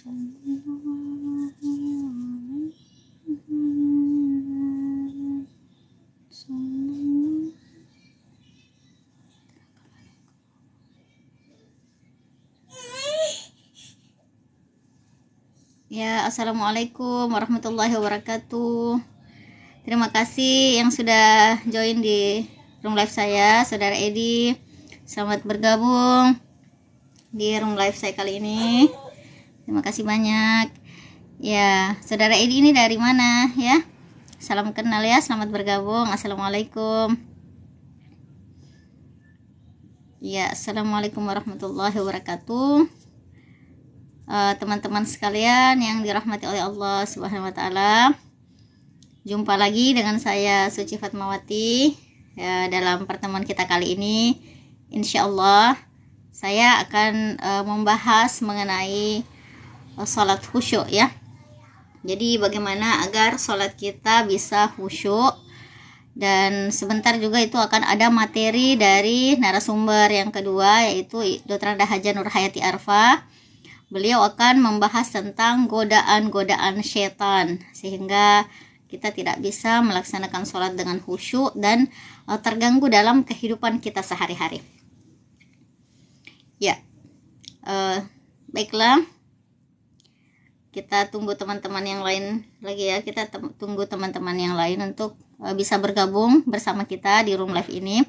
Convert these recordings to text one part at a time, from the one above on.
Ya, assalamualaikum warahmatullahi wabarakatuh. Terima kasih yang sudah join di room live saya, Saudara Edi. Selamat bergabung di room live saya kali ini. Terima kasih banyak. Ya, Saudara Edi ini dari mana ya? Salam kenal ya, selamat bergabung. Assalamualaikum. Ya, assalamualaikum warahmatullahi wabarakatuh. Teman-teman sekalian yang dirahmati oleh Allah Subhanahu wa taala. Jumpa lagi dengan saya Suci Fatmawati ya, dalam pertemuan kita kali ini. Insya Allah saya akan membahas mengenai sholat khusyuk ya. Jadi bagaimana agar sholat kita bisa khusyuk, dan sebentar juga itu akan ada materi dari narasumber yang kedua, yaitu Dr. Dahaja Nur Hayati Arfa. Beliau akan membahas tentang godaan-godaan setan, sehingga kita tidak bisa melaksanakan sholat dengan khusyuk dan terganggu dalam kehidupan kita sehari-hari. Ya, baiklah. Kita tunggu teman-teman yang lain lagi ya. Kita tunggu teman-teman yang lain untuk bisa bergabung bersama kita di room live ini.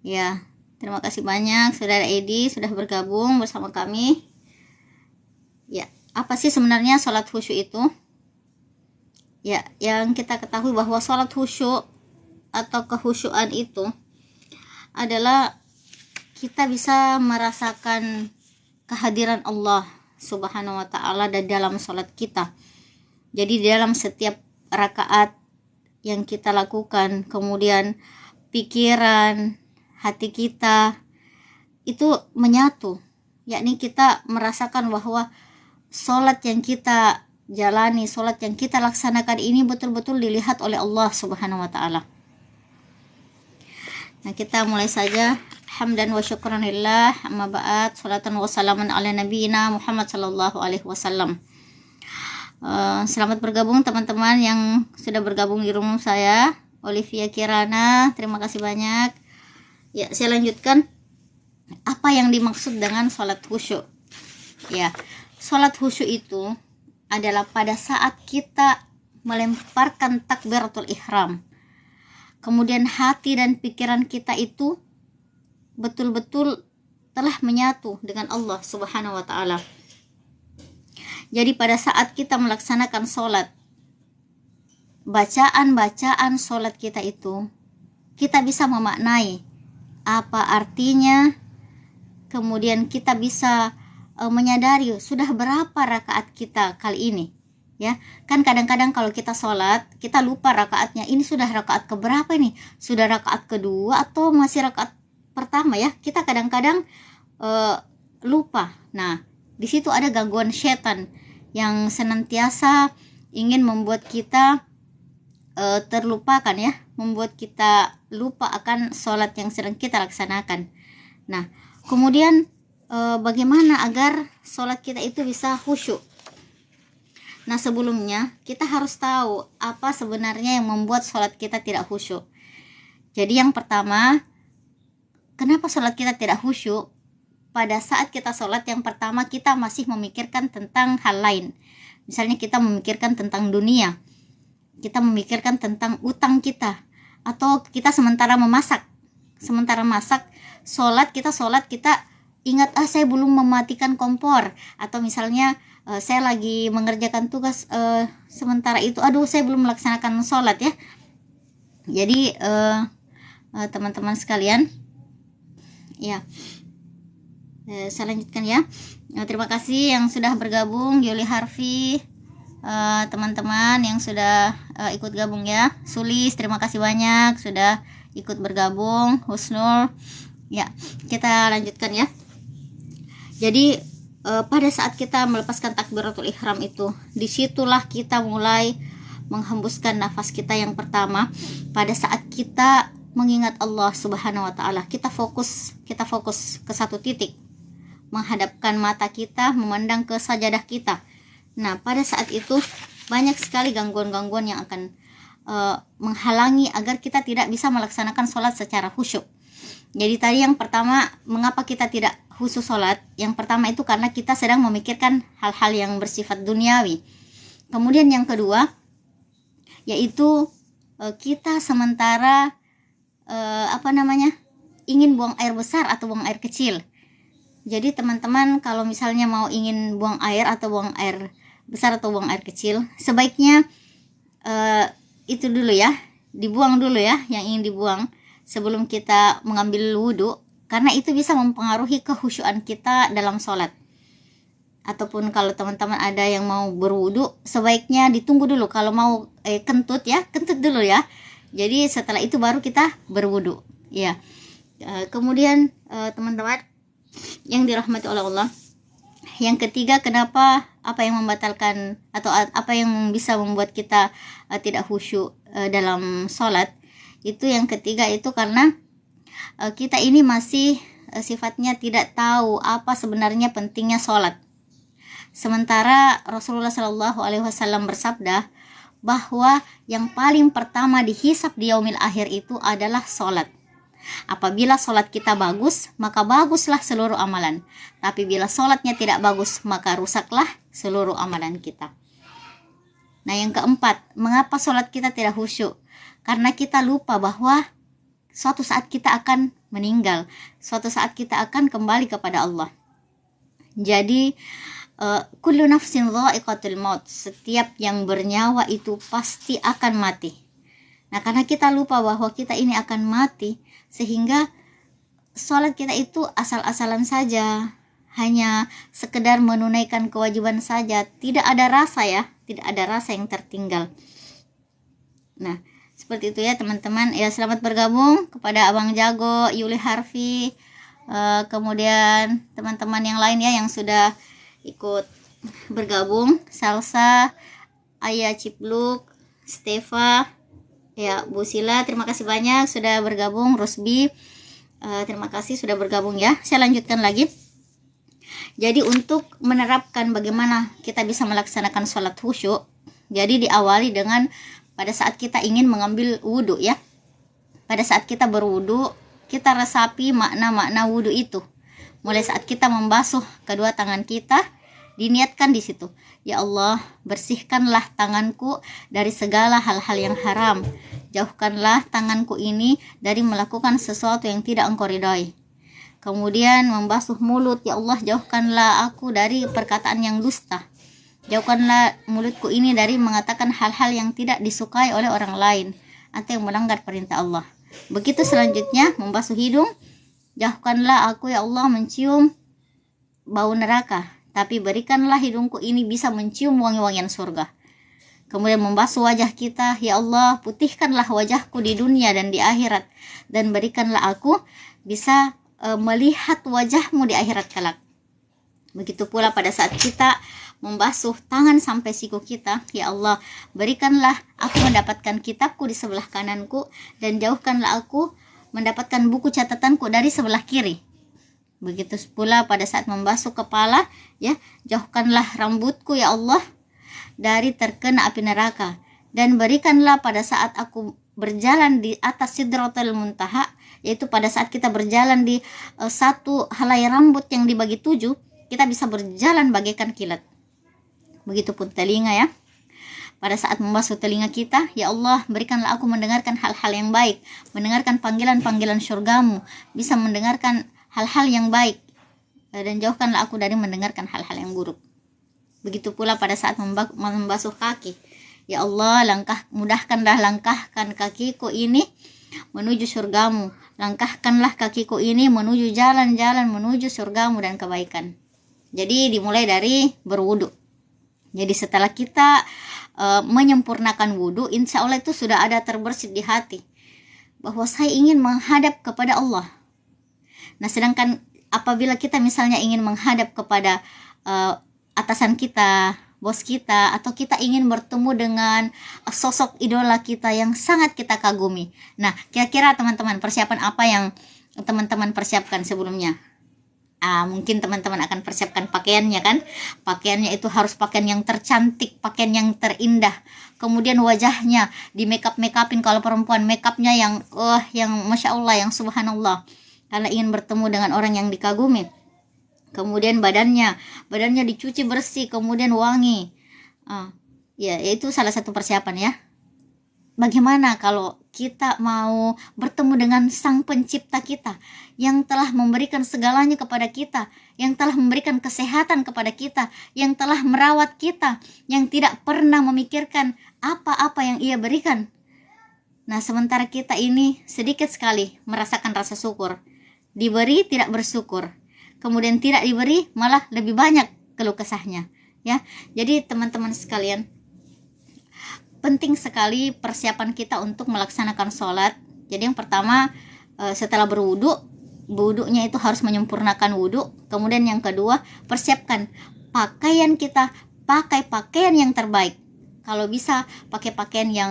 Ya. Terima kasih banyak Saudara Edi sudah bergabung bersama kami. Ya, apa sih sebenarnya sholat khusyuk itu? Ya, yang kita ketahui bahwa sholat khusyuk atau kehusyuan itu adalah kita bisa merasakan kehadiran Allah Subhanahu wa taala di dalam sholat kita. Jadi di dalam setiap rakaat yang kita lakukan, kemudian pikiran, hati kita itu menyatu, yakni kita merasakan bahwa sholat yang kita jalani, sholat yang kita laksanakan ini betul-betul dilihat oleh Allah Subhanahu wa ta'ala. Nah, kita mulai saja. Hamdan wa syukran lillah, amma ba'd, salatan wa salaman ala nabiyina Muhammad sallallahu alaihi wasallam. Selamat bergabung teman-teman yang sudah bergabung di room saya. Olivia Kirana, terima kasih banyak. Ya, saya lanjutkan. Apa yang dimaksud dengan sholat khusyuk? Ya, sholat khusyuk itu adalah pada saat kita melemparkan takbiratul ihram, kemudian hati dan pikiran kita itu betul-betul telah menyatu dengan Allah Subhanahu wa ta'ala. Jadi pada saat kita melaksanakan sholat, bacaan-bacaan sholat kita itu kita bisa memaknai apa artinya, kemudian kita bisa menyadari sudah berapa rakaat kita kali ini ya. Kan kadang-kadang kalau kita sholat kita lupa rakaatnya, ini sudah rakaat keberapa ini, sudah rakaat kedua atau masih rakaat pertama ya, kita kadang-kadang lupa. Nah, di situ ada gangguan setan yang senantiasa ingin membuat kita terlupakan ya, membuat kita lupa akan sholat yang sedang kita laksanakan. Nah, kemudian bagaimana agar sholat kita itu bisa khusyuk? Nah, sebelumnya kita harus tahu apa sebenarnya yang membuat sholat kita tidak khusyuk. Jadi yang pertama, kenapa sholat kita tidak khusyuk? Pada saat kita sholat, yang pertama kita masih memikirkan tentang hal lain. Misalnya kita memikirkan tentang dunia, kita memikirkan tentang utang kita, atau kita sementara masak, sholat kita ingat, saya belum mematikan kompor, atau misalnya saya lagi mengerjakan tugas, sementara itu saya belum melaksanakan sholat ya. Jadi teman-teman sekalian ya, saya lanjutkan ya. Terima kasih yang sudah bergabung, Yuli Harfi, teman-teman yang sudah ikut gabung ya. Sulis, terima kasih banyak sudah ikut bergabung. Husnul ya, kita lanjutkan ya. Jadi pada saat kita melepaskan takbiratul ihram itu, disitulah kita mulai menghembuskan nafas kita yang pertama. Pada saat kita mengingat Allah Subhanahu wa ta'ala, kita fokus ke satu titik, menghadapkan mata kita, memandang ke sajadah kita. Nah, pada saat itu banyak sekali gangguan-gangguan yang akan menghalangi agar kita tidak bisa melaksanakan sholat secara khusyuk. Jadi tadi yang pertama, mengapa kita tidak khusyuk sholat? Yang pertama itu karena kita sedang memikirkan hal-hal yang bersifat duniawi. Kemudian yang kedua, yaitu kita sementara ingin buang air besar atau buang air kecil. Jadi teman-teman kalau misalnya mau ingin buang air atau buang air besar atau buang air kecil, sebaiknya itu dulu ya, dibuang dulu ya yang ingin dibuang sebelum kita mengambil wudhu, karena itu bisa mempengaruhi kehusyuan kita dalam sholat. Ataupun kalau teman-teman ada yang mau berwudhu, sebaiknya ditunggu dulu. Kalau mau kentut dulu ya. Jadi setelah itu baru kita berwudhu ya. Kemudian teman-teman yang dirahmati oleh Allah, yang ketiga, kenapa, apa yang membatalkan atau apa yang bisa membuat kita tidak khusyuk dalam sholat, itu yang ketiga itu karena kita ini masih sifatnya tidak tahu apa sebenarnya pentingnya sholat. Sementara Rasulullah SAW bersabda bahwa yang paling pertama dihisab di yaumil akhir itu adalah sholat. Apabila sholat kita bagus, maka baguslah seluruh amalan. Tapi bila sholatnya tidak bagus, maka rusaklah seluruh amalan kita. Nah, yang keempat, mengapa sholat kita tidak khusyuk? Karena kita lupa bahwa suatu saat kita akan meninggal, suatu saat kita akan kembali kepada Allah. Jadi kullu nafsin dha'iqatul maut, setiap yang bernyawa itu pasti akan mati. Nah, karena kita lupa bahwa kita ini akan mati, sehingga sholat kita itu asal-asalan saja, hanya sekedar menunaikan kewajiban saja, tidak ada rasa ya, tidak ada rasa yang tertinggal. Nah, seperti itu ya teman-teman. Ya, selamat bergabung kepada Abang Jago, Yuli Harfi, kemudian teman-teman yang lain ya yang sudah ikut bergabung, Salsa, Ayah Cipluk, Stefa, ya, Bu Sila, terima kasih banyak sudah bergabung. Rusbi, terima kasih sudah bergabung ya. Saya lanjutkan lagi. Jadi untuk menerapkan bagaimana kita bisa melaksanakan sholat khusyuk, jadi diawali dengan pada saat kita ingin mengambil wudhu ya. Pada saat kita berwudhu, kita resapi makna-makna wudhu itu. Mulai saat kita membasuh kedua tangan kita, diniatkan di situ, ya Allah, bersihkanlah tanganku dari segala hal-hal yang haram. Jauhkanlah tanganku ini dari melakukan sesuatu yang tidak Engkau ridhai. Kemudian membasuh mulut, ya Allah, jauhkanlah aku dari perkataan yang dusta. Jauhkanlah mulutku ini dari mengatakan hal-hal yang tidak disukai oleh orang lain atau yang melanggar perintah Allah. Begitu selanjutnya membasuh hidung, jauhkanlah aku, ya Allah, mencium bau neraka, tapi berikanlah hidungku ini bisa mencium wangi-wangian surga. Kemudian membasuh wajah kita, ya Allah, putihkanlah wajahku di dunia dan di akhirat, dan berikanlah aku bisa melihat wajahmu di akhirat kelak. Begitu pula pada saat kita membasuh tangan sampai siku kita, ya Allah, berikanlah aku mendapatkan kitabku di sebelah kananku, dan jauhkanlah aku mendapatkan buku catatanku dari sebelah kiri. Begitu pula pada saat membasuh kepala, ya, jauhkanlah rambutku, ya Allah, dari terkena api neraka, dan berikanlah pada saat aku berjalan di atas Sidratul Muntaha, yaitu pada saat kita berjalan di satu helai rambut yang dibagi 7, kita bisa berjalan bagaikan kilat. Begitupun telinga ya. Pada saat membasuh telinga kita, ya Allah, berikanlah aku mendengarkan hal-hal yang baik, mendengarkan panggilan-panggilan syurgamu, bisa mendengarkan hal-hal yang baik, dan jauhkanlah aku dari mendengarkan hal-hal yang buruk. Begitu pula pada saat membasuh kaki, ya Allah, mudahkanlah langkahkan kakiku ini menuju surgamu, langkahkanlah kakiku ini menuju jalan-jalan menuju surgamu dan kebaikan. Jadi dimulai dari berwudu. Jadi setelah kita menyempurnakan wudu, insya Allah itu sudah ada terbersit di hati bahwa saya ingin menghadap kepada Allah. Nah, sedangkan apabila kita misalnya ingin menghadap kepada atasan kita, bos kita, atau kita ingin bertemu dengan sosok idola kita yang sangat kita kagumi. Nah, kira-kira teman-teman persiapan apa yang teman-teman persiapkan sebelumnya? Mungkin teman-teman akan persiapkan pakaiannya kan. Pakaiannya itu harus pakaian yang tercantik, pakaian yang terindah. Kemudian wajahnya di make upin, kalau perempuan make upnya yang masya Allah, yang subhanallah, karena ingin bertemu dengan orang yang dikagumi. Kemudian badannya dicuci bersih, kemudian wangi. Ya, itu salah satu persiapan ya. Bagaimana kalau kita mau bertemu dengan Sang Pencipta kita, yang telah memberikan segalanya kepada kita, yang telah memberikan kesehatan kepada kita, yang telah merawat kita, yang tidak pernah memikirkan apa-apa yang Ia berikan. Nah, sementara kita ini sedikit sekali merasakan rasa syukur. Diberi tidak bersyukur, kemudian tidak diberi malah lebih banyak keluh kesahnya ya. Jadi teman-teman sekalian, penting sekali persiapan kita untuk melaksanakan sholat. Jadi yang pertama, setelah wudhunya itu harus menyempurnakan wudhu. Kemudian yang kedua, persiapkan pakaian kita, pakai pakaian yang terbaik. Kalau bisa pakai pakaian yang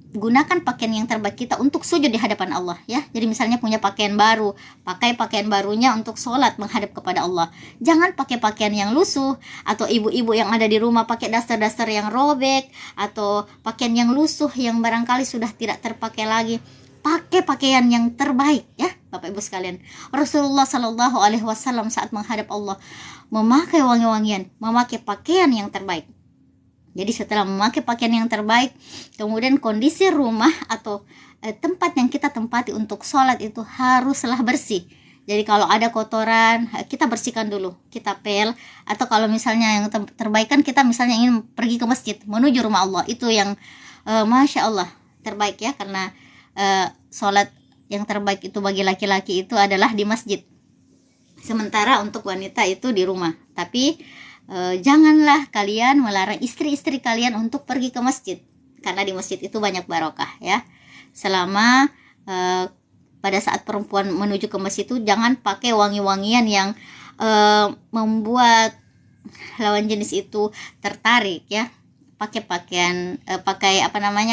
gunakan pakaian yang terbaik kita untuk sujud di hadapan Allah ya. Jadi misalnya punya pakaian baru, pakai pakaian barunya untuk sholat menghadap kepada Allah. Jangan pakai pakaian yang lusuh, atau ibu-ibu yang ada di rumah pakai daster-daster yang robek, atau pakaian yang lusuh yang barangkali sudah tidak terpakai lagi. Pakai pakaian yang terbaik ya Bapak Ibu sekalian. Rasulullah Shallallahu Alaihi Wasallam saat menghadap Allah memakai wangi-wangian, memakai pakaian yang terbaik. Jadi setelah memakai pakaian yang terbaik, kemudian kondisi rumah atau tempat yang kita tempati untuk sholat itu haruslah bersih. Jadi kalau ada kotoran, kita bersihkan dulu, kita pel. Atau kalau misalnya yang terbaik kan kita misalnya ingin pergi ke masjid, menuju rumah Allah, itu yang Masya Allah terbaik ya. Karena sholat yang terbaik itu bagi laki-laki itu adalah di masjid. Sementara untuk wanita itu di rumah. Tapi janganlah kalian melarang istri-istri kalian untuk pergi ke masjid, karena di masjid itu banyak barokah ya. Selama pada saat perempuan menuju ke masjid itu jangan pakai wangi-wangian yang membuat lawan jenis itu tertarik ya. Pakai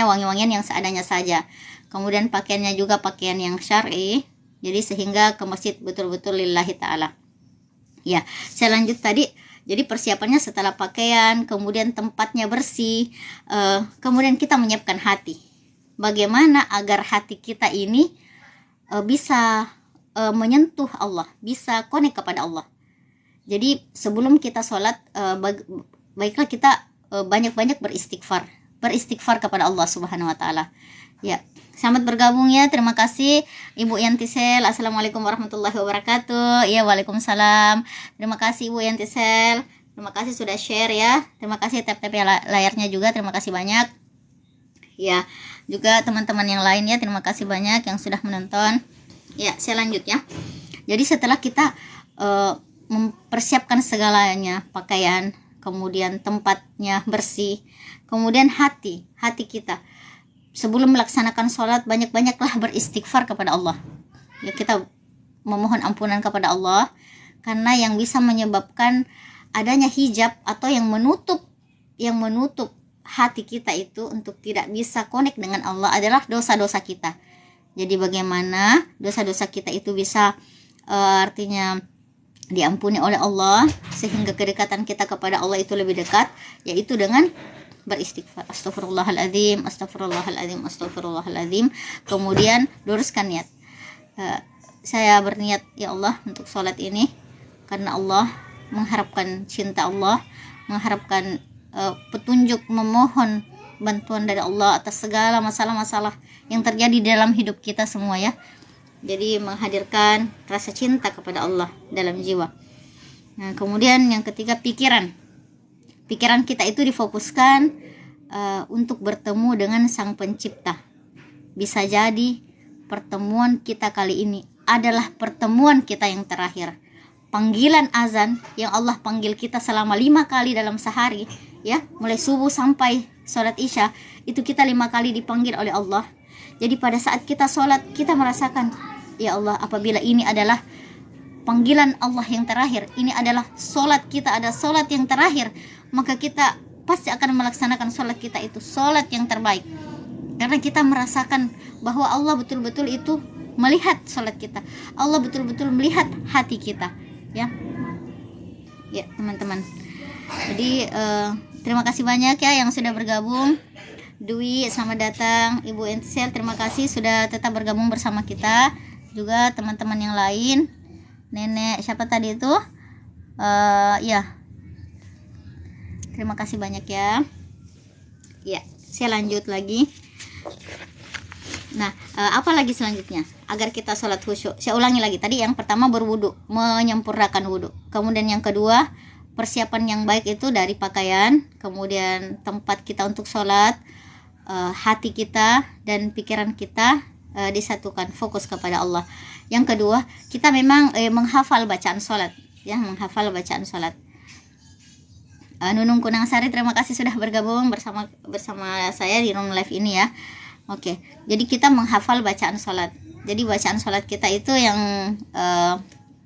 wangi-wangian yang seadanya saja. Kemudian pakaiannya juga pakaian yang syar'i, jadi sehingga ke masjid betul-betul lillahi ta'ala ya. Saya lanjut tadi. Jadi persiapannya setelah pakaian, kemudian tempatnya bersih, kemudian kita menyiapkan hati. Bagaimana agar hati kita ini bisa menyentuh Allah, bisa connect kepada Allah. Jadi sebelum kita sholat, baiklah kita banyak-banyak beristighfar kepada Allah Subhanahu Wa Taala. Ya, selamat bergabung ya. Terima kasih Ibu Yantisel. Assalamualaikum warahmatullahi wabarakatuh. Ya, waalaikumsalam. Terima kasih Ibu Yantisel. Terima kasih sudah share ya. Terima kasih tap-tap layarnya juga. Terima kasih banyak. Ya, juga teman-teman yang lain ya. Terima kasih banyak yang sudah menonton. Ya, saya lanjut ya. Jadi setelah kita mempersiapkan segalanya, pakaian, kemudian tempatnya bersih, kemudian hati kita. Sebelum melaksanakan sholat, banyak-banyaklah beristighfar kepada Allah. Ya, kita memohon ampunan kepada Allah, karena yang bisa menyebabkan adanya hijab atau yang menutup hati kita itu untuk tidak bisa connect dengan Allah adalah dosa-dosa kita. Jadi bagaimana dosa-dosa kita itu bisa artinya diampuni oleh Allah, sehingga kedekatan kita kepada Allah itu lebih dekat, yaitu dengan beristighfar. Astagfirullahaladzim, astagfirullahaladzim, astagfirullahaladzim. Kemudian luruskan niat. Saya berniat ya Allah untuk sholat ini karena Allah, mengharapkan cinta Allah, mengharapkan petunjuk, memohon bantuan dari Allah atas segala masalah-masalah yang terjadi dalam hidup kita semua ya. Jadi menghadirkan rasa cinta kepada Allah dalam jiwa. Nah, kemudian yang ketiga, pikiran kita itu difokuskan untuk bertemu dengan Sang Pencipta. Bisa jadi pertemuan kita kali ini adalah pertemuan kita yang terakhir. Panggilan azan yang Allah panggil kita selama 5 kali dalam sehari ya, mulai subuh sampai sholat isya, itu kita 5 kali dipanggil oleh Allah. Jadi pada saat kita sholat, kita merasakan, ya Allah, apabila ini adalah panggilan Allah yang terakhir, ini adalah sholat kita, ada sholat yang terakhir, maka kita pasti akan melaksanakan sholat kita itu sholat yang terbaik. Karena kita merasakan bahwa Allah betul-betul itu melihat sholat kita. Allah betul-betul melihat hati kita, ya. Ya, teman-teman. Jadi terima kasih banyak ya yang sudah bergabung. Dwi, selamat datang. Ibu Entisel, terima kasih sudah tetap bergabung bersama kita. Juga teman-teman yang lain. Nenek siapa tadi itu? Ya. Terima kasih banyak ya. Ya, saya lanjut lagi. Nah, apa lagi selanjutnya? Agar kita sholat khusyuk. Saya ulangi lagi. Tadi yang pertama berwudu, menyempurnakan wudu. Kemudian yang kedua, persiapan yang baik itu dari pakaian. Kemudian tempat kita untuk sholat, hati kita dan pikiran kita disatukan, fokus kepada Allah. Yang kedua, kita memang menghafal bacaan sholat, ya, menghafal bacaan sholat. Nunung Kunangsari, terima kasih sudah bergabung bersama saya di room live ini ya. Oke, jadi kita menghafal bacaan sholat. Jadi bacaan sholat kita itu yang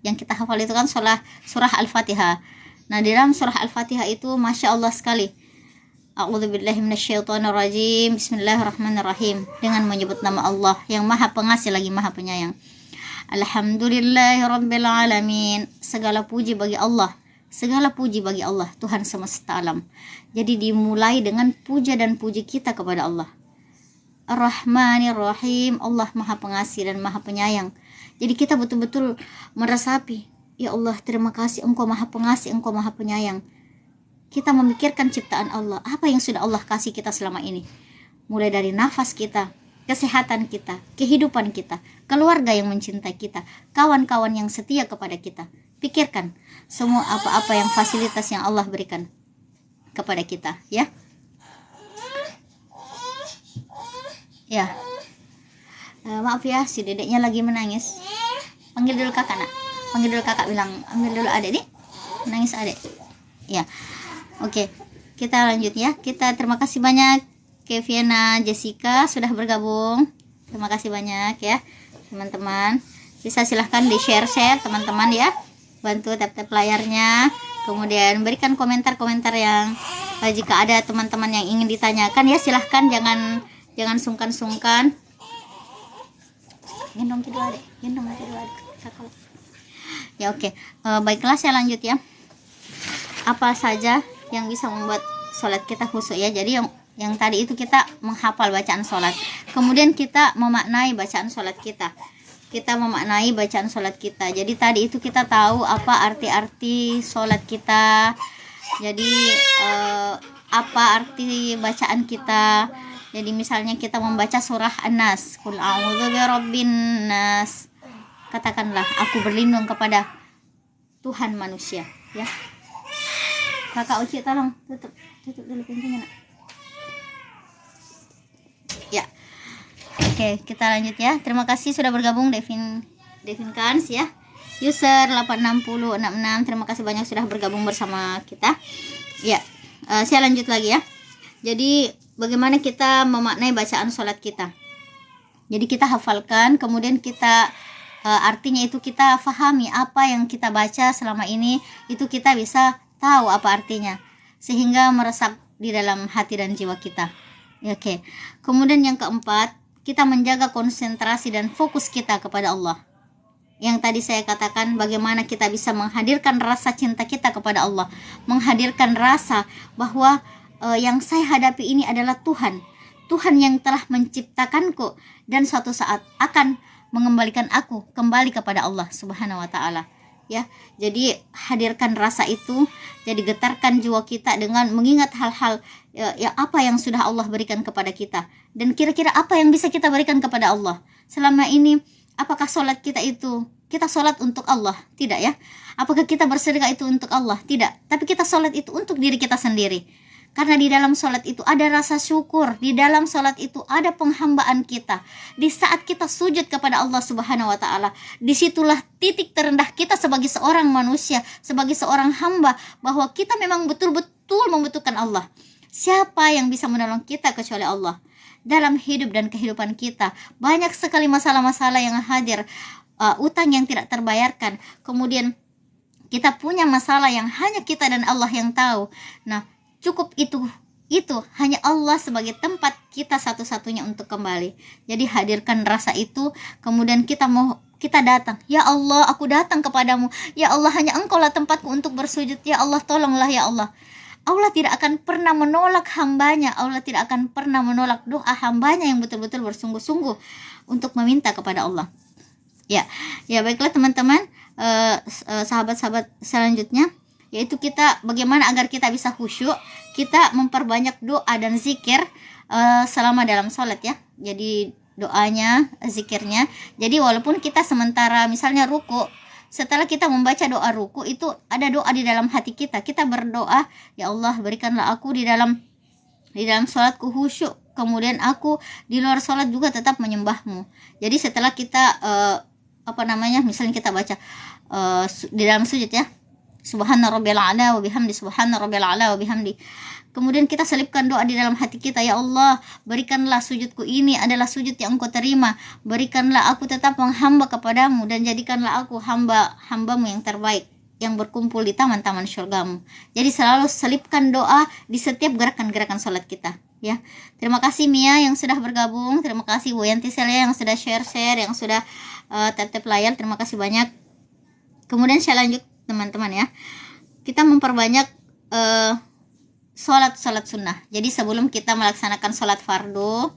kita hafal itu kan surah Al-Fatihah. Nah, di dalam surah Al-Fatihah itu Masya Allah sekali. A'udzubillahi minasyaitonirrajim. Bismillahirrahmanirrahim. Dengan menyebut nama Allah yang Maha Pengasih lagi Maha Penyayang. Alhamdulillahirabbil alamin. Segala puji bagi Allah. Segala puji bagi Allah, Tuhan semesta alam. Jadi dimulai dengan puja dan puji kita kepada Allah. Ar-Rahmanir-Rahim. Allah Maha Pengasih dan Maha Penyayang. Jadi kita betul-betul meresapi, ya Allah, terima kasih Engkau Maha Pengasih, Engkau Maha Penyayang. Kita memikirkan ciptaan Allah, apa yang sudah Allah kasih kita selama ini. Mulai dari nafas kita, kesehatan kita, kehidupan kita, keluarga yang mencintai kita, kawan-kawan yang setia kepada kita. Pikirkan semua apa-apa yang fasilitas yang Allah berikan kepada kita, ya. Ya. Maaf ya, si dedeknya lagi menangis. Panggil dulu kakak, nak. Panggil dulu kakak, bilang, ambil dulu adek nih. Menangis adek. Ya. Oke, kita lanjut ya. Kita terima kasih banyak Keviana, Jessica sudah bergabung. Terima kasih banyak ya, teman-teman. Bisa silahkan di-share teman-teman ya. Bantu tap-tap layarnya. Kemudian berikan komentar-komentar yang jika ada teman-teman yang ingin ditanyakan ya, silahkan, jangan sungkan-sungkan. Gendong kedua adek, ya. Oke, baiklah saya lanjut ya. Apa saja yang bisa membuat sholat kita khusyuk ya. Jadi yang tadi itu kita menghafal bacaan sholat, kemudian kita memaknai bacaan sholat kita. Jadi tadi itu kita tahu apa arti-arti sholat kita. Jadi apa arti bacaan kita. Jadi misalnya kita membaca surah An-Nas, Qul a'udzu birabbin nas. Katakanlah, aku berlindung kepada Tuhan manusia, ya. Kakak Uci, tolong tutup dulu pintunya, nak. Ya. Oke, kita lanjut ya. Terima kasih sudah bergabung Devin Kans ya. User 86066, terima kasih banyak sudah bergabung bersama kita. Ya. Saya lanjut lagi ya. Jadi bagaimana kita memaknai bacaan sholat kita. Jadi kita hafalkan, kemudian kita artinya itu kita fahami apa yang kita baca selama ini, itu kita bisa tahu apa artinya, sehingga meresap di dalam hati dan jiwa kita. Oke. Kemudian yang keempat, kita menjaga konsentrasi dan fokus kita kepada Allah. Yang tadi saya katakan, bagaimana kita bisa menghadirkan rasa cinta kita kepada Allah, menghadirkan rasa bahwa yang saya hadapi ini adalah Tuhan yang telah menciptakanku dan suatu saat akan mengembalikan aku kembali kepada Allah Subhanahu wa taala. Ya, jadi hadirkan rasa itu, jadi getarkan jiwa kita dengan mengingat hal-hal ya apa yang sudah Allah berikan kepada kita, dan kira-kira apa yang bisa kita berikan kepada Allah selama ini. Apakah sholat kita itu kita sholat untuk Allah? Tidak ya. Apakah kita bersedekah itu untuk Allah? Tidak. Tapi kita sholat itu untuk diri kita sendiri. Karena di dalam sholat itu ada rasa syukur, di dalam sholat itu ada penghambaan kita. Di saat kita sujud kepada Allah Subhanahu wa taala, disitulah titik terendah kita sebagai seorang manusia, sebagai seorang hamba, bahwa kita memang betul-betul membutuhkan Allah. Siapa yang bisa menolong kita kecuali Allah? Dalam hidup dan kehidupan kita banyak sekali masalah-masalah yang hadir, utang yang tidak terbayarkan, kemudian kita punya masalah yang hanya kita dan Allah yang tahu. Nah, cukup itu itu hanya Allah sebagai tempat kita satu-satunya untuk kembali. Jadi hadirkan rasa itu, kemudian kita datang. Ya Allah, aku datang kepadamu. Ya Allah, hanya Engkaulah tempatku untuk bersujud. Ya Allah, tolonglah ya Allah. Allah tidak akan pernah menolak hambanya. Allah tidak akan pernah menolak doa hambanya yang betul-betul bersungguh-sungguh untuk meminta kepada Allah. Ya baiklah teman-teman, sahabat-sahabat selanjutnya, yaitu kita bagaimana agar kita bisa khusyuk. Kita memperbanyak doa dan zikir selama dalam sholat ya. Jadi doanya, zikirnya. Jadi walaupun kita sementara misalnya ruku, setelah kita membaca doa ruku itu ada doa di dalam hati kita. Kita berdoa, ya Allah berikanlah aku di dalam sholatku khusyuk. Kemudian aku di luar sholat juga tetap menyembahmu. Jadi setelah kita misalnya kita baca di dalam sujud ya, Subhana rabbiyal a'la wa bihamdi, subhana rabbiyal a'la wa bihamdi. Kemudian kita selipkan doa di dalam hati kita, ya Allah, berikanlah sujudku ini adalah sujud yang Engkau terima. Berikanlah aku tetap menghamba kepadamu dan jadikanlah aku hambamu yang terbaik yang berkumpul di taman-taman syurgamu. Jadi selalu selipkan doa di setiap gerakan-gerakan sholat kita ya. Terima kasih Mia yang sudah bergabung. Terima kasih Bu Yanti Celia yang sudah share, yang sudah tap layar. Terima kasih banyak. Kemudian saya lanjut teman-teman ya, kita memperbanyak sholat sunnah. Jadi sebelum kita melaksanakan sholat fardu,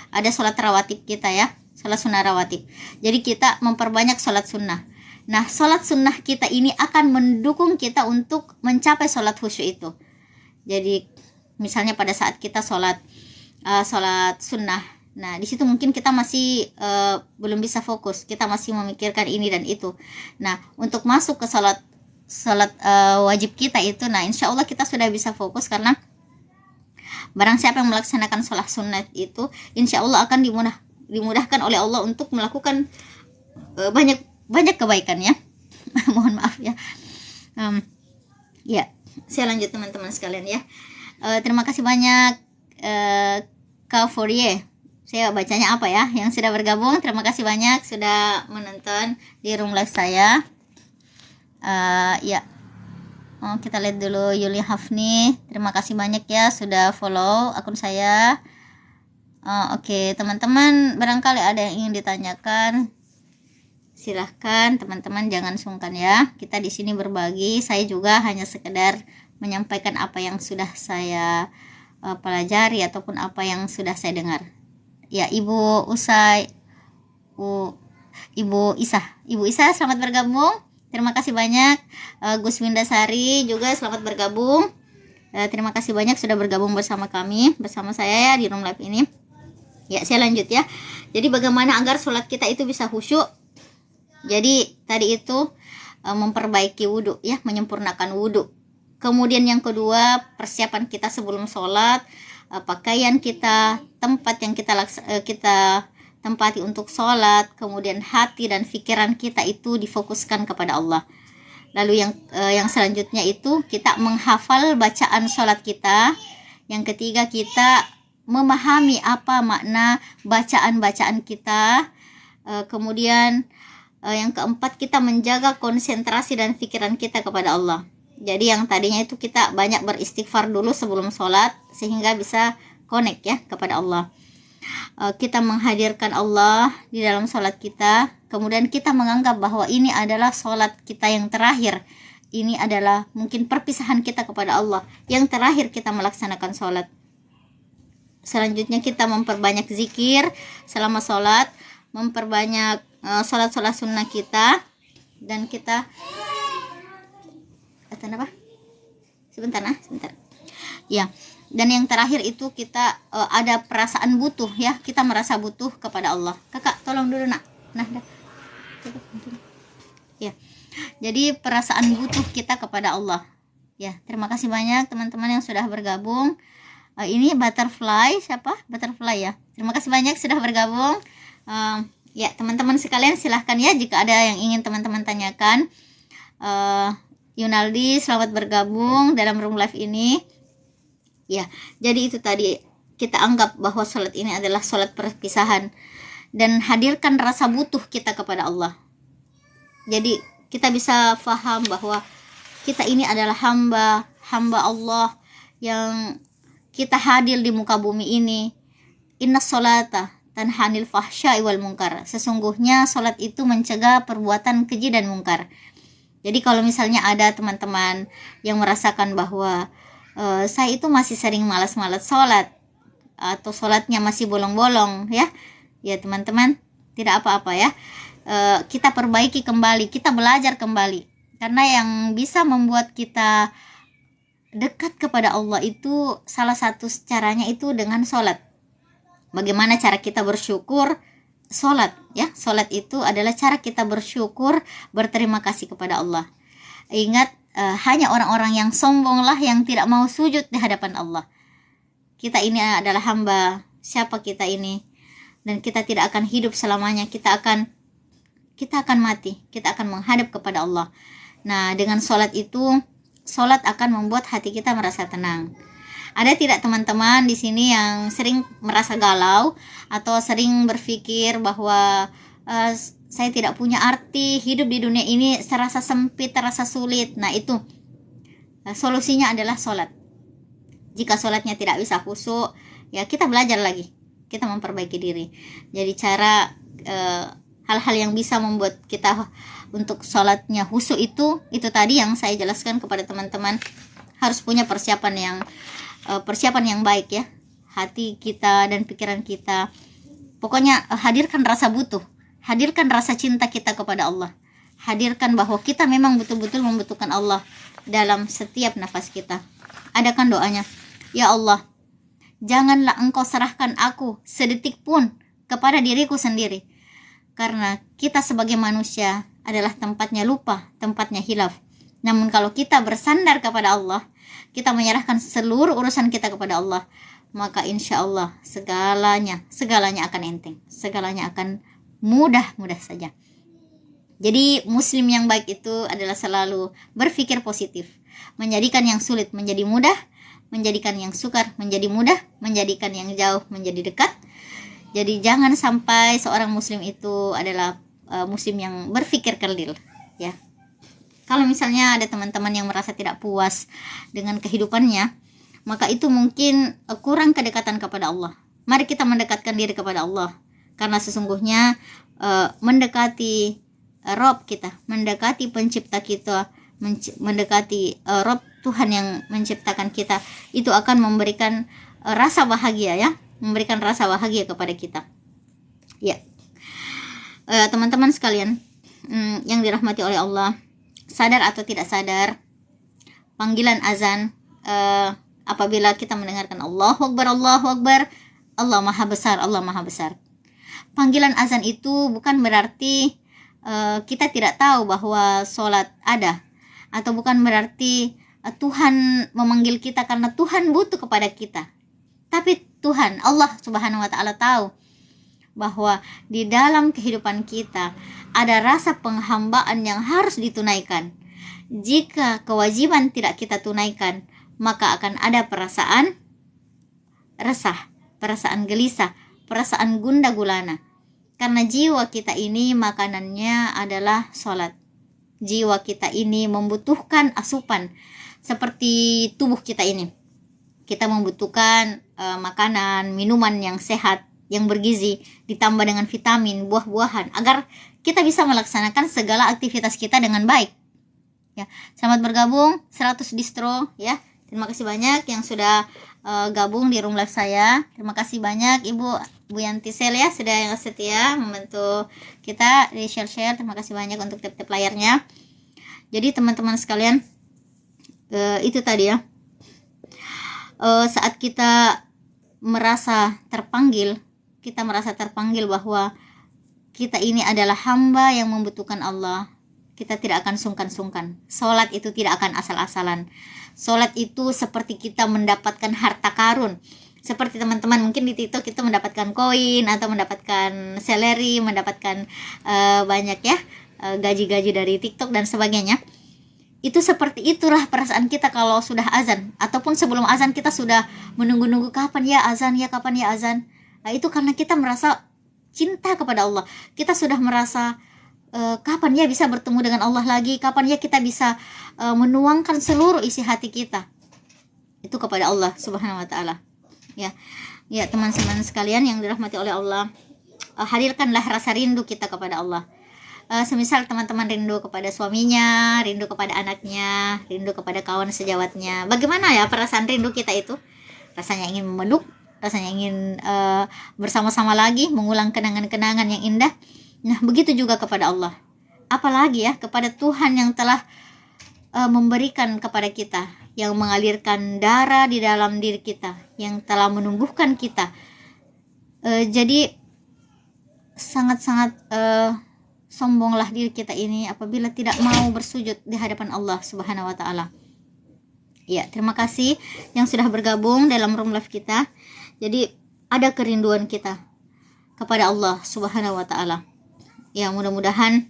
ada sholat rawatib kita ya, sholat sunnah rawatib. Jadi kita memperbanyak sholat sunnah. Nah, sholat sunnah kita ini akan mendukung kita untuk mencapai sholat khusyuk itu. Jadi misalnya pada saat kita sholat sunnah, nah di situ mungkin kita masih belum bisa fokus, kita masih memikirkan ini dan itu. Nah, untuk masuk ke sholat wajib kita itu, nah insya Allah kita sudah bisa fokus, karena barang siapa yang melaksanakan sholat sunnah itu insya Allah akan dimudahkan oleh Allah untuk melakukan banyak kebaikan ya. Mohon maaf ya. Ya, saya lanjut teman-teman sekalian ya. Terima kasih banyak Kak Fourier. Saya bacanya apa ya? Yang sudah bergabung, terima kasih banyak sudah menonton di room live saya. Kita lihat dulu Yuli Hafni. Terima kasih banyak ya sudah follow akun saya. Oke, teman-teman, barangkali ada yang ingin ditanyakan, silahkan teman-teman, jangan sungkan ya. Kita di sini berbagi. Saya juga hanya sekedar menyampaikan apa yang sudah saya pelajari ataupun apa yang sudah saya dengar. Ya, Ibu Isa selamat bergabung. Terima kasih banyak. Gus Windasari juga selamat bergabung. Terima kasih banyak sudah bergabung bersama saya ya di room live ini. Ya, saya lanjut ya. Jadi bagaimana agar sholat kita itu bisa khusyuk? Jadi tadi itu memperbaiki wudhu ya, menyempurnakan wudhu. Kemudian yang kedua, persiapan kita sebelum sholat, pakaian kita, tempat yang kita tempati untuk sholat, kemudian hati dan pikiran kita itu difokuskan kepada Allah. Lalu yang selanjutnya itu kita menghafal bacaan sholat kita. Yang ketiga, kita memahami apa makna bacaan-bacaan kita. Kemudian yang keempat, kita menjaga konsentrasi dan pikiran kita kepada Allah. Jadi yang tadinya itu kita banyak beristighfar dulu sebelum sholat sehingga bisa connect ya kepada Allah. Kita menghadirkan Allah di dalam sholat kita. Kemudian kita menganggap bahwa ini adalah sholat kita yang terakhir. Ini adalah mungkin perpisahan kita kepada Allah. Yang terakhir kita melaksanakan sholat. Selanjutnya kita memperbanyak zikir selama sholat, memperbanyak sholat-sholat sunnah kita, dan kita sebentar ya. Dan yang terakhir itu kita ada perasaan butuh ya, kita merasa butuh kepada Allah. Kakak tolong dulu nak. Ya, jadi perasaan butuh kita kepada Allah ya. Terima kasih banyak teman-teman yang sudah bergabung. Ini butterfly, siapa? Butterfly ya. Terima kasih banyak sudah bergabung. Ya, teman-teman sekalian silahkan ya jika ada yang ingin teman-teman tanyakan. Yunaldi selamat bergabung dalam room live ini. Ya, jadi itu tadi, kita anggap bahwa sholat ini adalah sholat perpisahan dan hadirkan rasa butuh kita kepada Allah. Jadi kita bisa paham bahwa kita ini adalah hamba Allah yang kita hadir di muka bumi ini. Inna sholata tanhanil fahsya'i wal munkar. Sesungguhnya sholat itu mencegah perbuatan keji dan mungkar. Jadi kalau misalnya ada teman-teman yang merasakan bahwa saya itu masih sering malas-malas sholat, atau sholatnya masih bolong-bolong, ya teman-teman, tidak apa-apa ya. Kita perbaiki kembali, kita belajar kembali. Karena yang bisa membuat kita dekat kepada Allah itu salah satu caranya itu dengan sholat. Bagaimana cara kita bersyukur? Sholat, ya. Sholat itu adalah cara kita bersyukur, berterima kasih kepada Allah. Ingat, hanya orang-orang yang sombonglah yang tidak mau sujud di hadapan Allah. Kita ini adalah hamba. Siapa kita ini? Dan kita tidak akan hidup selamanya. Kita akan mati. Kita akan menghadap kepada Allah. Nah, dengan sholat itu, sholat akan membuat hati kita merasa tenang. Ada tidak teman-teman di sini yang sering merasa galau atau sering berpikir bahwa saya tidak punya arti, hidup di dunia ini terasa sempit, terasa sulit. Nah, itu solusinya adalah sholat. Jika sholatnya tidak bisa khusyuk, ya kita belajar lagi, kita memperbaiki diri. Jadi cara hal-hal yang bisa membuat kita untuk sholatnya khusyuk itu tadi yang saya jelaskan kepada teman-teman. Harus punya persiapan yang baik, ya, hati kita dan pikiran kita. Pokoknya hadirkan rasa butuh, hadirkan rasa cinta kita kepada Allah, hadirkan bahwa kita memang betul-betul membutuhkan Allah dalam setiap nafas kita. Adakan doanya, ya Allah, janganlah Engkau serahkan aku sedetik pun kepada diriku sendiri, karena kita sebagai manusia adalah tempatnya lupa, tempatnya hilaf. Namun kalau kita bersandar kepada Allah, kita menyerahkan seluruh urusan kita kepada Allah, maka insya Allah segalanya akan enteng, segalanya akan mudah saja. Jadi muslim yang baik itu adalah selalu berpikir positif, menjadikan yang sulit menjadi mudah, menjadikan yang sukar menjadi mudah, menjadikan yang jauh menjadi dekat. Jadi jangan sampai seorang muslim itu adalah muslim yang berpikir kerdil, ya. Kalau misalnya ada teman-teman yang merasa tidak puas dengan kehidupannya, maka itu mungkin kurang kedekatan kepada Allah. Mari kita mendekatkan diri kepada Allah, karena sesungguhnya mendekati Rob kita, mendekati pencipta kita, mendekati Rob Tuhan yang menciptakan kita, itu akan memberikan rasa bahagia, ya, memberikan rasa bahagia kepada kita, ya. Teman-teman sekalian yang dirahmati oleh Allah, sadar atau tidak sadar, panggilan azan, apabila kita mendengarkan Allahu Akbar, Allahu Akbar, Allah Maha Besar, Allah Maha Besar. Panggilan azan itu bukan berarti kita tidak tahu bahwa sholat ada, atau bukan berarti Tuhan memanggil kita karena Tuhan butuh kepada kita. Tapi Tuhan, Allah Subhanahu wa Ta'ala tahu bahwa di dalam kehidupan kita ada rasa penghambaan yang harus ditunaikan. Jika kewajiban tidak kita tunaikan, maka akan ada perasaan resah, perasaan gelisah, perasaan gundah gulana. Karena jiwa kita ini makanannya adalah sholat. Jiwa kita ini membutuhkan asupan seperti tubuh kita ini. Kita membutuhkan makanan, minuman yang sehat, yang bergizi, ditambah dengan vitamin, buah-buahan, agar kita bisa melaksanakan segala aktivitas kita dengan baik, ya. Selamat bergabung 100 distro, ya. Terima kasih banyak yang sudah gabung di room live saya. Terima kasih banyak Ibu Yanti Sel, ya, sudah yang setia membantu kita di share. Terima kasih banyak untuk tip-tip layarnya. Jadi teman-teman sekalian, itu tadi, ya, saat kita merasa terpanggil bahwa kita ini adalah hamba yang membutuhkan Allah, kita tidak akan sungkan-sungkan. Sholat itu tidak akan asal-asalan. Sholat itu seperti kita mendapatkan harta karun. Seperti teman-teman mungkin di TikTok kita mendapatkan koin atau mendapatkan salary, mendapatkan banyak, ya, gaji-gaji dari TikTok dan sebagainya. Itu seperti itulah perasaan kita kalau sudah azan, ataupun sebelum azan kita sudah menunggu-nunggu kapan ya azan, ya kapan ya azan. Nah, itu karena kita merasa cinta kepada Allah. Kita sudah merasa kapan ya bisa bertemu dengan Allah lagi, kapan ya kita bisa menuangkan seluruh isi hati kita. itu kepada Allah Subhanahu wa taala. Ya. Ya, teman-teman sekalian yang dirahmati oleh Allah, hadirkanlah rasa rindu kita kepada Allah. Semisal teman-teman rindu kepada suaminya, rindu kepada anaknya, rindu kepada kawan sejawatnya. Bagaimana ya perasaan rindu kita itu? Rasanya ingin memeluk, rasanya ingin bersama-sama lagi, mengulang kenangan-kenangan yang indah. Nah, begitu juga kepada Allah. Apalagi ya kepada Tuhan yang telah memberikan kepada kita, yang mengalirkan darah di dalam diri kita, yang telah menumbuhkan kita. Jadi sangat-sangat sombonglah diri kita ini apabila tidak mau bersujud di hadapan Allah Subhanahu wa taala. Ya, terima kasih yang sudah bergabung dalam room live kita. Jadi ada kerinduan kita kepada Allah Subhanahu wa taala. Ya, mudah-mudahan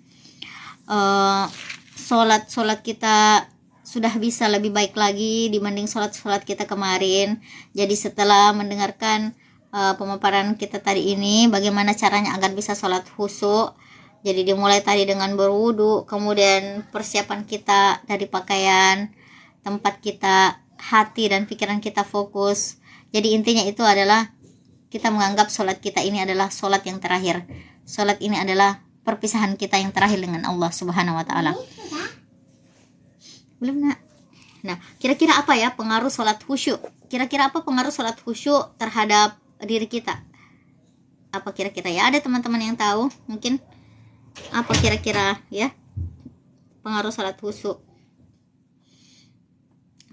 sholat kita sudah bisa lebih baik lagi dibanding sholat kita kemarin. Jadi setelah mendengarkan pemaparan kita tadi ini, bagaimana caranya agar bisa sholat khusyuk. Jadi dimulai tadi dengan berwudu, kemudian persiapan kita dari pakaian, tempat kita, hati dan pikiran kita fokus. Jadi intinya itu adalah kita menganggap sholat kita ini adalah sholat yang terakhir. Sholat ini adalah perpisahan kita yang terakhir dengan Allah Subhanahu wa taala. Belum, Nak? Nah, kira-kira apa ya pengaruh sholat khusyuk? Kira-kira apa pengaruh sholat khusyuk terhadap diri kita? Apa kira-kira ya? Ada teman-teman yang tahu? Mungkin apa kira-kira ya pengaruh sholat khusyuk?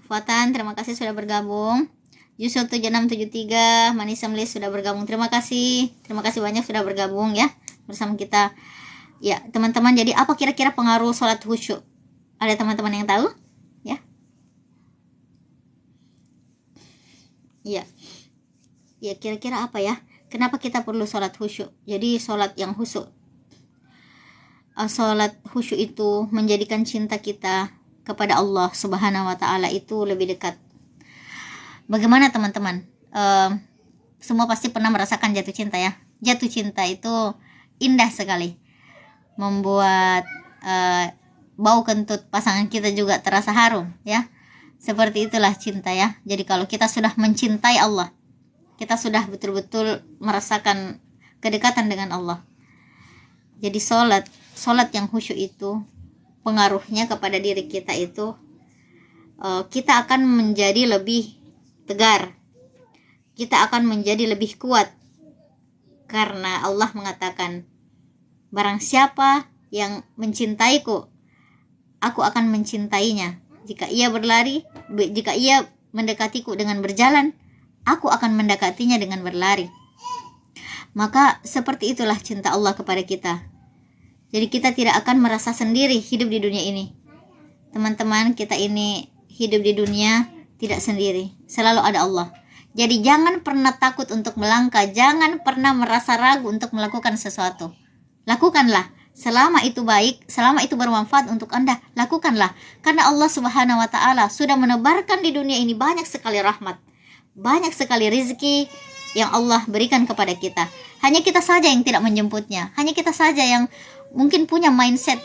Fatan, terima kasih sudah bergabung. Yusuf 7673, Manisa Melis sudah bergabung. Terima kasih banyak sudah bergabung ya bersama kita. Ya, teman-teman, jadi apa kira-kira pengaruh sholat khusyuk? Ada teman-teman yang tahu? Ya. Ya. Ya, kira-kira apa ya? Kenapa kita perlu sholat khusyuk? Jadi sholat yang khusyuk. Sholat khusyuk itu menjadikan cinta kita kepada Allah Subhanahu wa taala itu lebih dekat. Bagaimana teman-teman? Semua pasti pernah merasakan jatuh cinta ya. Jatuh cinta itu indah sekali. Membuat bau kentut pasangan kita juga terasa harum ya. Seperti itulah cinta ya. Jadi kalau kita sudah mencintai Allah, kita sudah betul-betul merasakan kedekatan dengan Allah. Jadi sholat yang khusyuk itu pengaruhnya kepada diri kita itu kita akan menjadi lebih tegar, kita akan menjadi lebih kuat, karena Allah mengatakan, barang siapa yang mencintaiku, aku akan mencintainya. Jika ia mendekatiku dengan berjalan, aku akan mendekatinya dengan berlari. Maka seperti itulah cinta Allah kepada kita. Jadi kita tidak akan merasa sendiri hidup di dunia ini. Teman-teman, kita ini hidup di dunia tidak sendiri. Selalu ada Allah. Jadi jangan pernah takut untuk melangkah. Jangan pernah merasa ragu untuk melakukan sesuatu. Lakukanlah. Selama itu baik, selama itu bermanfaat untuk Anda, lakukanlah. Karena Allah Subhanahu wa taala sudah menebarkan di dunia ini banyak sekali rahmat. Banyak sekali rezeki yang Allah berikan kepada kita. Hanya kita saja yang tidak menjemputnya. Hanya kita saja yang mungkin punya mindset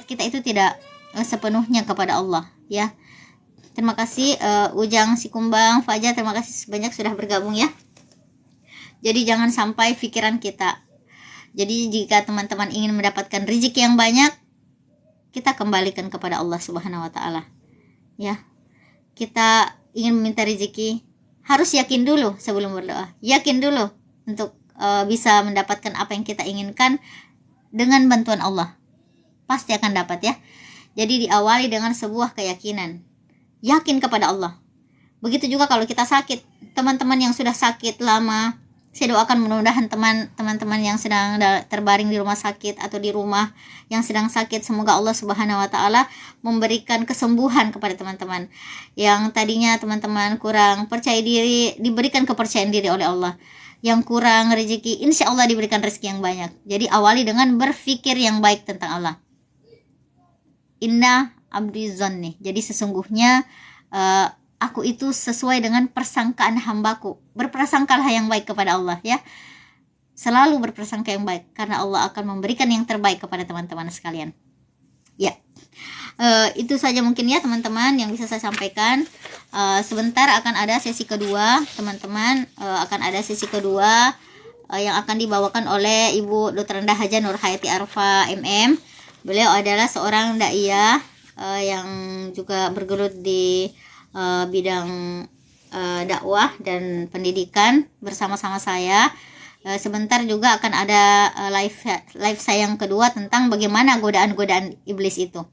kita itu tidak sepenuhnya kepada Allah ya. Terima kasih Ujang Sikumbang, Fajar, terima kasih banyak sudah bergabung ya. Jadi jangan sampai pikiran kita. Jadi jika teman-teman ingin mendapatkan rezeki yang banyak, kita kembalikan kepada Allah Subhanahu wa taala. Ya. Kita ingin meminta rezeki, harus yakin dulu sebelum berdoa. Yakin dulu untuk bisa mendapatkan apa yang kita inginkan dengan bantuan Allah. Pasti akan dapat ya. Jadi diawali dengan sebuah keyakinan. Yakin kepada Allah. Begitu juga kalau kita sakit. Teman-teman yang sudah sakit lama, saya doakan mudah-mudahan teman-teman yang sedang terbaring di rumah sakit atau di rumah yang sedang sakit, semoga Allah Subhanahu wa taala memberikan kesembuhan kepada teman-teman. Yang tadinya teman-teman kurang percaya diri, diberikan kepercayaan diri oleh Allah. Yang kurang rezeki, insya Allah diberikan rezeki yang banyak. Jadi awali dengan berpikir yang baik tentang Allah. Inna abdi zonni. Jadi sesungguhnya aku itu sesuai dengan persangkaan hambaku. Berprasangkalah yang baik kepada Allah ya. Selalu berprasangka yang baik, karena Allah akan memberikan yang terbaik kepada teman-teman sekalian. Ya. Itu saja mungkin ya teman-teman yang bisa saya sampaikan. Sebentar akan ada sesi kedua teman-teman, akan ada sesi kedua yang akan dibawakan oleh Ibu Dr. Rendah Haja Nur Hayati Arfa MM. Beliau adalah seorang daiyah yang juga bergelut di bidang dakwah dan pendidikan bersama-sama saya. Sebentar juga akan ada live saya yang kedua tentang bagaimana godaan-godaan iblis itu.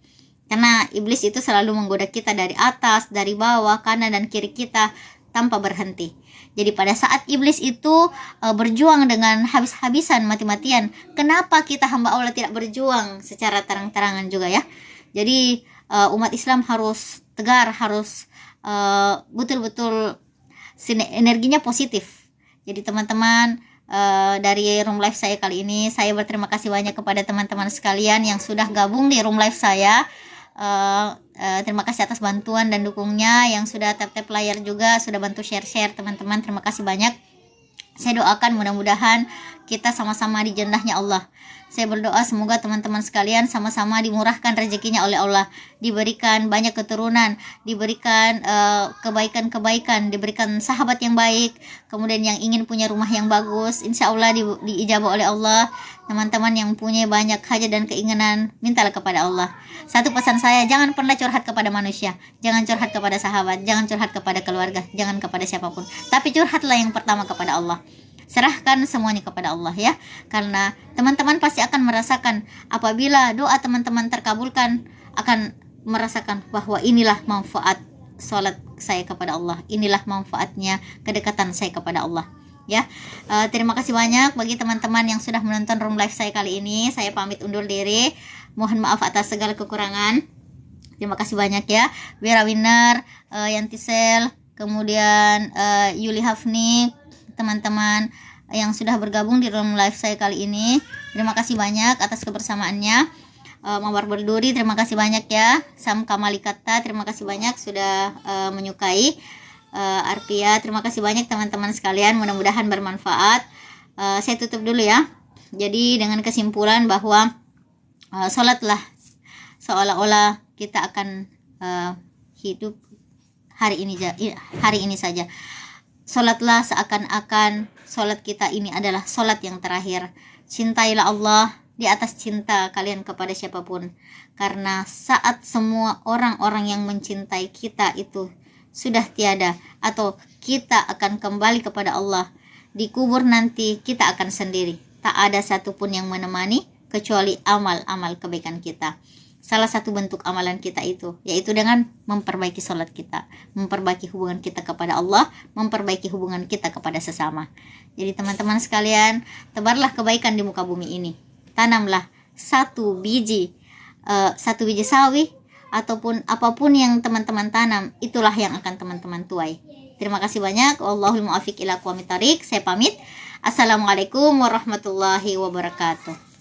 Karena iblis itu selalu menggoda kita dari atas, dari bawah, kanan dan kiri kita tanpa berhenti. Jadi pada saat iblis itu berjuang dengan habis-habisan, mati-matian, kenapa kita hamba Allah tidak berjuang secara terang-terangan juga ya? Jadi umat Islam harus tegar, harus betul-betul energinya positif. Jadi teman-teman, dari room live saya kali ini, saya berterima kasih banyak kepada teman-teman sekalian yang sudah gabung di room live saya. Terima kasih atas bantuan dan dukungnya, yang sudah tap-tap layar juga, sudah bantu share-share teman-teman. Terima kasih banyak. Saya doakan mudah-mudahan kita sama-sama di jannahnya Allah. Saya berdoa semoga teman-teman sekalian sama-sama dimurahkan rezekinya oleh Allah, diberikan banyak keturunan, diberikan kebaikan-kebaikan, diberikan sahabat yang baik, kemudian yang ingin punya rumah yang bagus, insya Allah diijabah oleh Allah. Teman-teman yang punya banyak hajat dan keinginan, mintalah kepada Allah. Satu pesan saya, jangan pernah curhat kepada manusia, jangan curhat kepada sahabat, jangan curhat kepada keluarga, jangan kepada siapapun, tapi curhatlah yang pertama kepada Allah. Serahkan semuanya kepada Allah ya, karena teman-teman pasti akan merasakan apabila doa teman-teman terkabulkan, akan merasakan bahwa inilah manfaat sholat saya kepada Allah, inilah manfaatnya kedekatan saya kepada Allah ya. Terima kasih banyak bagi teman-teman yang sudah menonton room live saya kali ini. Saya pamit undur diri, mohon maaf atas segala kekurangan. Terima kasih banyak ya, Wira Winner, Yantisel, kemudian Yuli Hafni, teman-teman yang sudah bergabung di room live saya kali ini. Terima kasih banyak atas kebersamaannya. Mawar Berduri, terima kasih banyak ya. Sam Kamalikata, terima kasih banyak sudah menyukai. Arpia, terima kasih banyak teman-teman sekalian, mudah-mudahan bermanfaat. Saya tutup dulu ya. Jadi dengan kesimpulan bahwa sholatlah seolah-olah kita akan hidup hari ini saja. Sholatlah seakan-akan sholat kita ini adalah sholat yang terakhir. Cintailah Allah di atas cinta kalian kepada siapapun. Karena saat semua orang-orang yang mencintai kita itu sudah tiada, atau kita akan kembali kepada Allah, dikubur nanti kita akan sendiri. Tak ada satupun yang menemani kecuali amal-amal kebaikan kita. Salah satu bentuk amalan kita itu yaitu dengan memperbaiki sholat kita, memperbaiki hubungan kita kepada Allah, memperbaiki hubungan kita kepada sesama. Jadi teman-teman sekalian, tebarlah kebaikan di muka bumi ini. Tanamlah satu biji sawi, ataupun apapun yang teman-teman tanam, itulah yang akan teman-teman tuai. Terima kasih banyak. Wallahul muwaffiq ila aqwamit thoriq. Saya pamit. Assalamualaikum warahmatullahi wabarakatuh.